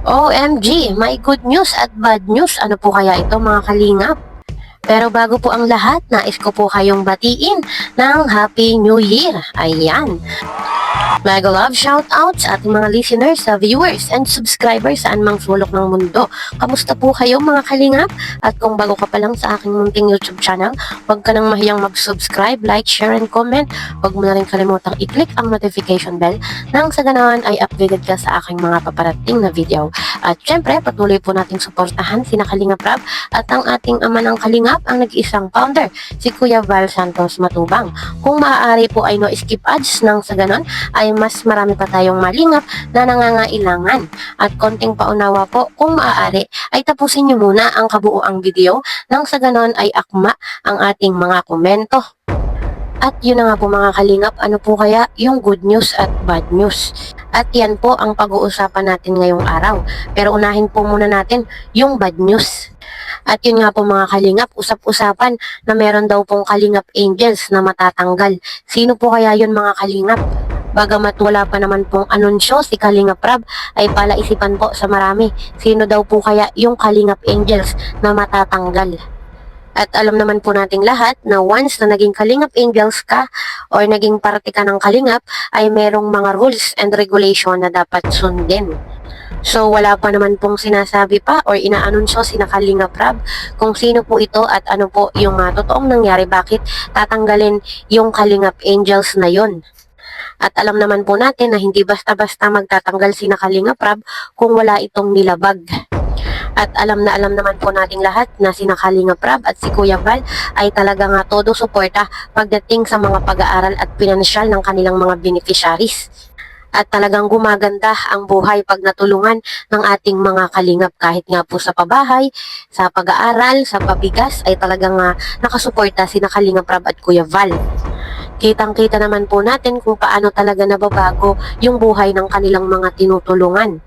OMG, may good news at bad news. Ano po kaya ito mga kalingap? Pero bago po ang lahat, nais ko po kayong batiin ng Happy New Year. Ayan. Mega love shoutout sa ating mga listeners, sa viewers, and subscribers sa anumang sulok ng mundo. Kamusta po kayo mga kalingap? At kung bago ka pa lang sa aking munting YouTube channel, huwag ka nang mahiyang mag-subscribe, like, share, and comment. Huwag mo na rin kalimutang i-click ang notification bell nang sa ganoon ay updated ka sa aking mga paparating na video. At syempre, patuloy po nating suportahan si Kalingap Rab at ang ating ama ng Kalingap, ang nag-iisang founder, si Kuya Val Santos Matubang. Kung maaari po ay no skip ads nang sa ganon ay mas marami pa tayong malingap na nangangailangan. At konting paunawa po, kung maaari ay tapusin nyo muna ang kabuuang video nang sa ganon ay akma ang ating mga komento. At yun na nga po mga kalingap, ano po kaya yung good news at bad news? At yan po ang pag-uusapan natin ngayong araw. Pero unahin po muna natin yung bad news. At yun nga po mga kalingap, usap-usapan na meron daw pong kalingap angels na matatanggal. Sino po kaya yun mga kalingap? Bagamat wala pa naman pong anunsyo si Kalingap Rab, ay palaisipan po sa marami. Sino daw po kaya yung kalingap angels na matatanggal? At alam naman po nating lahat na once na naging Kalingap Angels ka or naging parte ka ng Kalingap ay merong mga rules and regulation na dapat sundin. So wala pa naman pong sinasabi pa or inaanunsyo si Kalingap Rab kung sino po ito at ano po yung totoong nangyari, bakit tatanggalin yung Kalingap Angels na yon. At alam naman po natin na hindi basta-basta magtatanggal si Kalingap Rab kung wala itong nilabag. At alam naman po nating lahat na si Kalingap Rab at si Kuya Val ay talagang todo suporta pagdating sa mga pag-aaral at pinansyal ng kanilang mga beneficiaries. At talagang gumaganda ang buhay pag natulungan ng ating mga kalingap kahit nga po sa pabahay, sa pag-aaral, sa pabigas ay talagang nakasuporta si Kalingap Rab at Kuya Val. Kitang-kita naman po natin kung paano talaga nababago yung buhay ng kanilang mga tinutulungan.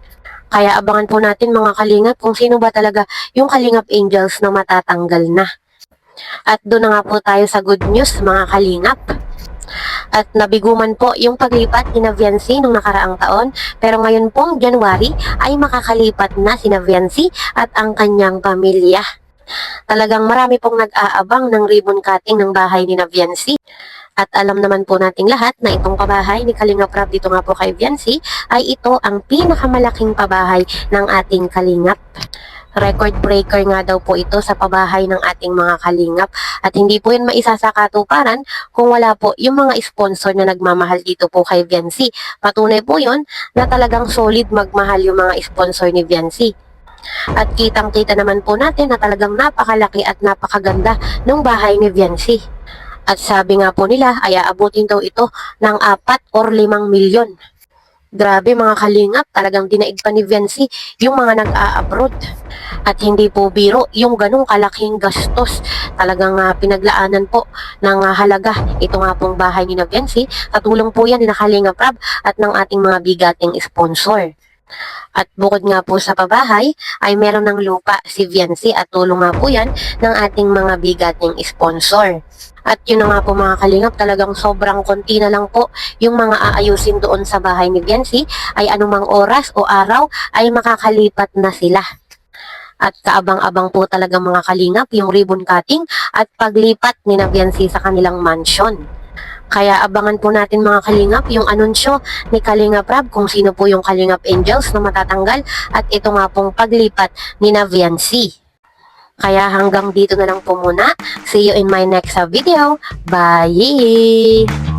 Kaya abangan po natin mga kalingap kung sino ba talaga yung Kalingap Angels na matatanggal na. At doon na nga po tayo sa good news mga kalingap. At nabiguman po yung paglipat ni Viancy nung nakaraang taon, pero ngayon pong January ay makakalipat na si Viancy at ang kanyang pamilya. Talagang marami pong nag-aabang ng ribbon cutting ng bahay ni Viancy. At alam naman po nating lahat na itong pabahay ni Kalingap Rab dito nga po kay Viancy ay ito ang pinakamalaking pabahay ng ating Kalingap. Record breaker nga daw po ito sa pabahay ng ating mga kalingap at hindi po yun maisasakatuparan kung wala po yung mga sponsor na nagmamahal dito po kay Viancy. Patunay po yun na talagang solid magmahal yung mga sponsor ni Viancy. At kitang-kita naman po natin na talagang napakalaki at napakaganda ng bahay ni Viancy. At sabi nga po nila ay aabutin daw ito ng 4 or 5 milyon. Grabe mga kalingap, talagang dinaig pa ni Viancy yung mga nag-a-abroad. At hindi po biro yung ganong kalaking gastos. Talagang pinaglaanan po ng halaga ito nga pong bahay ni Viancy. Katulong po yan ni Kalingap Rab at ng ating mga bigating sponsor. At bukod nga po sa pabahay ay meron ng lupa si Viancy at tulong nga po yan ng ating mga bigating sponsor. At yun na nga po mga kalingap, talagang sobrang konti na lang po yung mga aayusin doon sa bahay ni Viancy ay anumang oras o araw ay makakalipat na sila. At kaabang-abang po talaga mga kalingap yung ribbon cutting at paglipat ni Viancy sa kanilang mansion. Kaya abangan po natin mga kalingap yung anunsyo ni Kalingap Rab kung sino po yung Kalingap Angels na matatanggal at ito nga pong paglipat ni Viancy. Kaya hanggang dito na lang po muna. See you in my next video. Bye!